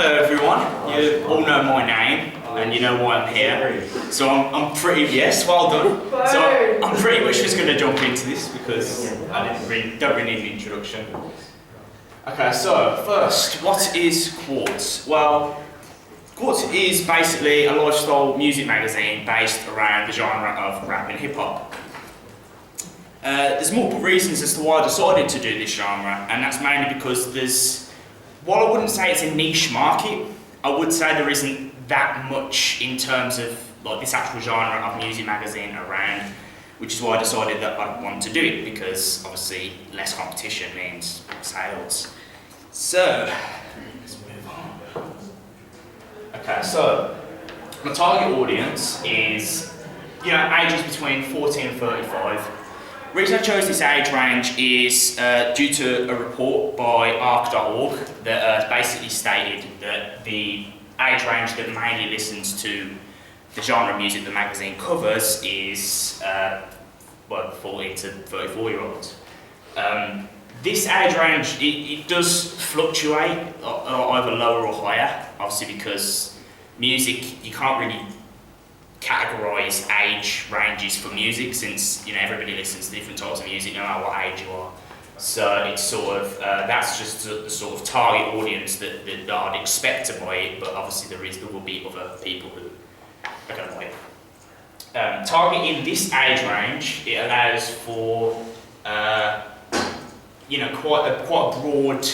Hello everyone, you all know my name and you know why I'm here. So I'm pretty, yes, well done. So I'm pretty much just going to jump into this because I don't really need an introduction. Okay, so first, what is Quartz? Well, Quartz is basically a lifestyle music magazine based around the genre of rap and hip hop. There's multiple reasons as to why I decided to do this genre, and that's mainly because while I wouldn't say it's a niche market, I would say there isn't that much in terms of like this actual genre of music magazine around, which is why I decided that I want to do it, because obviously less competition means sales. So, let's move on. Okay, so my target audience is, ages between 14 and 35. The reason I chose this age range is due to a report by arc.org that basically stated that the age range that mainly listens to the genre of music the magazine covers is 14 to 34-year-olds. This age range, it does fluctuate either lower or higher, obviously because music, you can't really categorise age ranges for music, since everybody listens to different types of music no matter what age you are. So it's sort of that's just the sort of target audience that I'd expect to buy it, but obviously there will be other people who are going to buy it. Targeting this age range, it allows for quite a broad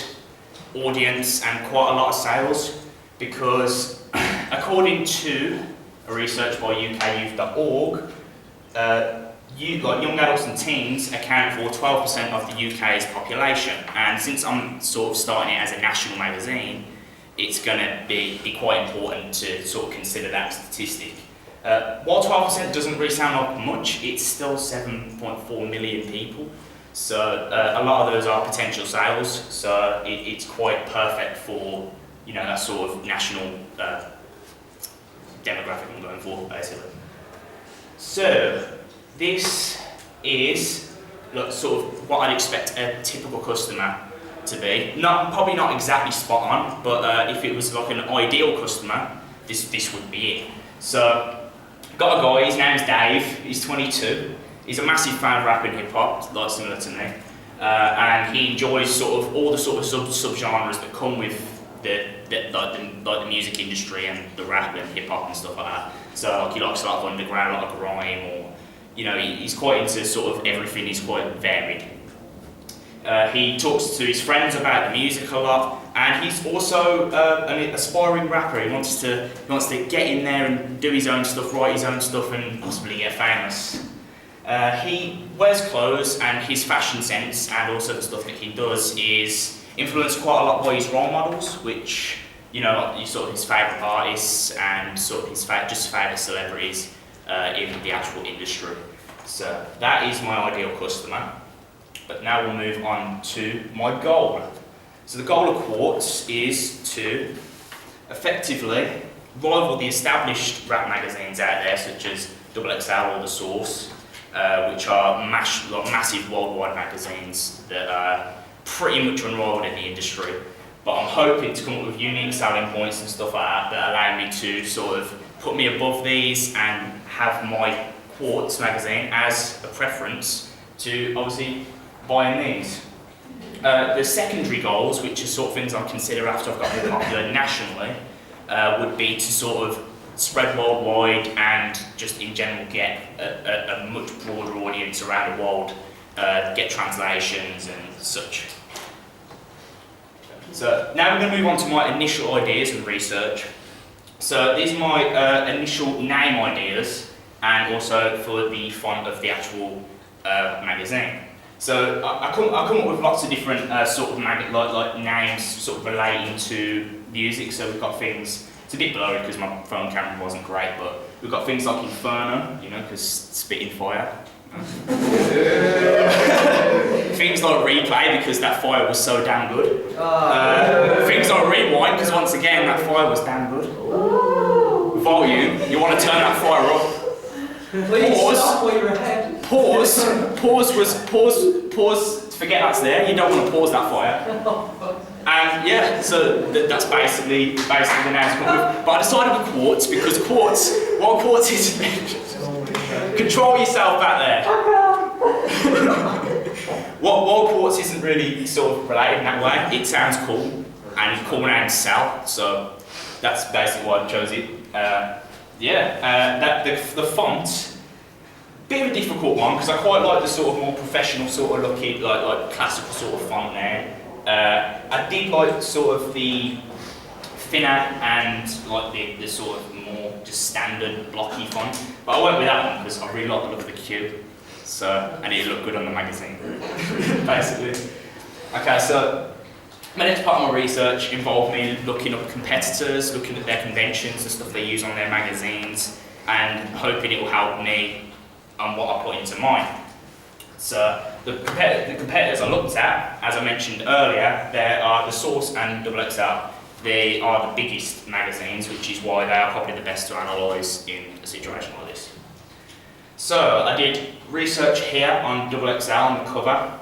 audience and quite a lot of sales, because according to a research by ukyouth.org, young adults and teens account for 12% of the UK's population, and since I'm sort of starting it as a national magazine, it's going to be quite important to sort of consider that statistic. While 12% doesn't really sound like much, it's still 7.4 million people, so a lot of those are potential sales, so it's quite perfect for that sort of national demographic I'm going for, basically. So this is sort of what I'd expect a typical customer to be. Probably not exactly spot on, but if it was like an ideal customer, this would be it. So got a guy, his name's Dave, he's 22. He's a massive fan of rap and hip hop, like similar to me, and he enjoys sort of all the sort of sub-genres that come with the music industry and the rap and hip hop and stuff like that. So he likes a lot of underground, a lot of grime, or he's quite into sort of everything. He's quite varied. He talks to his friends about the music a lot, and he's also an aspiring rapper. He wants to get in there and do his own stuff, write his own stuff, and possibly get famous. He wears clothes, and his fashion sense and also the stuff that he does is influenced quite a lot by his role models, which sort of his favourite artists and sort of his favourite celebrities in the actual industry. So that is my ideal customer. But now we'll move on to my goal. So the goal of Quartz is to effectively rival the established rap magazines out there, such as XXL or The Source, which are massive worldwide magazines that are pretty much unrivaled in the industry, but I'm hoping to come up with unique selling points and stuff like that allow me to sort of put me above these and have my Quartz magazine as a preference to obviously buying these. The secondary goals, which are sort of things I consider after I've got more popular nationally, would be to sort of spread worldwide and just in general get a much broader audience around the world, get translations and such. So now we're going to move on to my initial ideas and research. So these are my initial name ideas, and also for the font of the actual magazine. So I come up with lots of different sort of like names sort of relating to music. So we've got things, it's a bit blurry because my phone camera wasn't great, but we've got things like Inferno, because spitting fire. Things like Replay, because that fire was so damn good. Things like Rewind, because once again that fire was damn good. Volume, you want to turn that fire up. Please stop while you're ahead. Pause, forget that's there, you don't want to pause that fire. And yeah, so that's basically the name it's come with. But I decided with Quartz because while Quartz is control yourself back there. While Quartz isn't really sort of related in that way, it sounds cool and cool names sell. So that's basically why I chose it. The font, bit of a difficult one because I quite like the sort of more professional sort of looking, like classical sort of font there. I did like sort of the thinner and like the sort of more just standard blocky font, but I went with that one because I really like the look of the Q. So, and it looked good on the magazine, basically. Okay, so my next part of my research involved me looking up competitors, looking at their conventions and stuff they use on their magazines, and hoping it will help me on what I put into mine. So the competitors I looked at, as I mentioned earlier, there are the Source and XXL. They are the biggest magazines, which is why they are probably the best to analyse in a situation like this. So I did research here on XXL on the cover,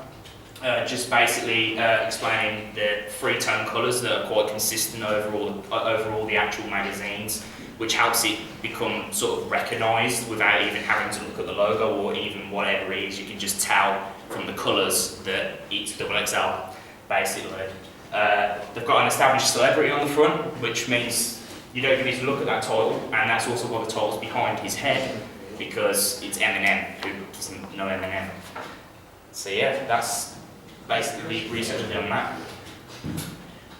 just basically explaining the three-tone colours that are quite consistent over all the actual magazines, which helps it become sort of recognised without even having to look at the logo or even whatever it is. You can just tell from the colours that it's XXL, basically. They've got an established celebrity on the front, which means you don't even need to look at that title, and that's also why the title's behind his head, because it's Eminem, who doesn't know Eminem. So yeah, that's basically the research I did on that.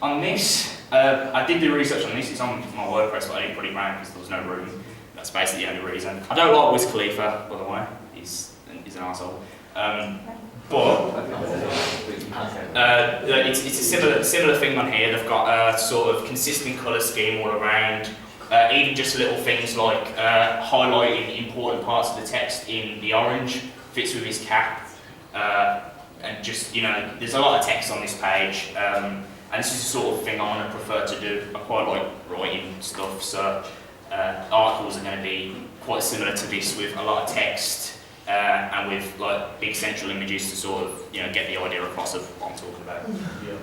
On this, I did do research on this, it's on my WordPress, but I didn't put it around because there was no room. That's basically the only reason. I don't like Wiz Khalifa, by the way, he's an arsehole. But it's a similar thing on here. They've got a sort of consistent colour scheme all around. Even just little things like highlighting important parts of the text in the orange, fits with his cap, and just, you know, there's a lot of text on this page, and this is the sort of thing I want to prefer to do. I quite like writing stuff, so articles are going to be quite similar to this, with a lot of text and with like big central images to sort of, you know, get the idea across of what I'm talking about. Yeah.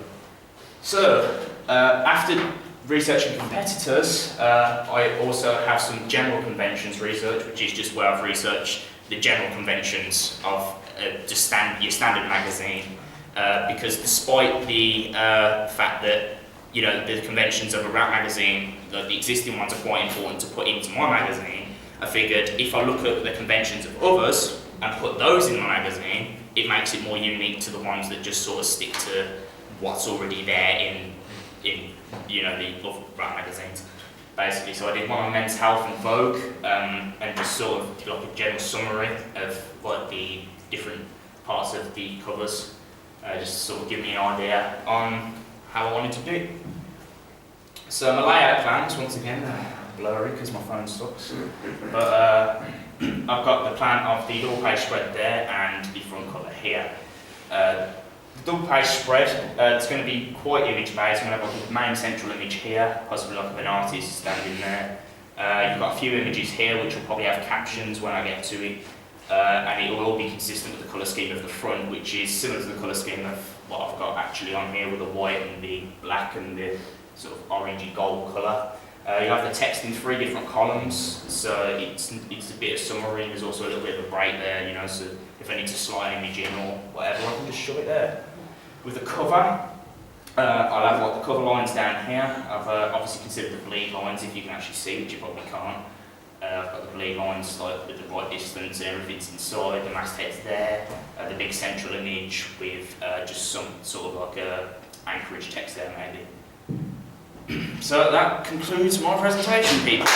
So after researching competitors, I also have some general conventions research, which is just where I've researched the general conventions of just your standard magazine, because despite the fact that, you know, the conventions of a rap magazine, the existing ones are quite important to put into my magazine, I figured if I look at the conventions of others and put those in my magazine, it makes it more unique to the ones that just sort of stick to what's already there in you know, the other rap magazines, basically. So I did one on Men's Health and Vogue, and just sort of did like a general summary of like the different parts of the covers, just to sort of give me an idea on how I wanted to do it. So my layout plans, once again, blurry because my phone sucks, but I've got the plan of the double page spread there and the front cover here. The double page spread, it's going to be quite image based. I'm going to have like a main central image here, possibly like of an artist standing there. You've got a few images here which will probably have captions when I get to it, and it will all be consistent with the colour scheme of the front, which is similar to the colour scheme of what I've got actually on here, with the white and the black and the sort of orangey gold colour. You have the text in 3 different columns, so it's a bit of summary. There's also a little bit of a break there, you know, so if I need to slide an image in or whatever, I can just shove it there. With the cover, I'll have like the cover lines down here. I've obviously considered the bleed lines, if you can actually see, which you probably can't. I've got the bleed lines like with the right distance and everything's inside, the masthead's there, the big central image with just some sort of like a anchorage text there maybe. So that concludes my presentation, people.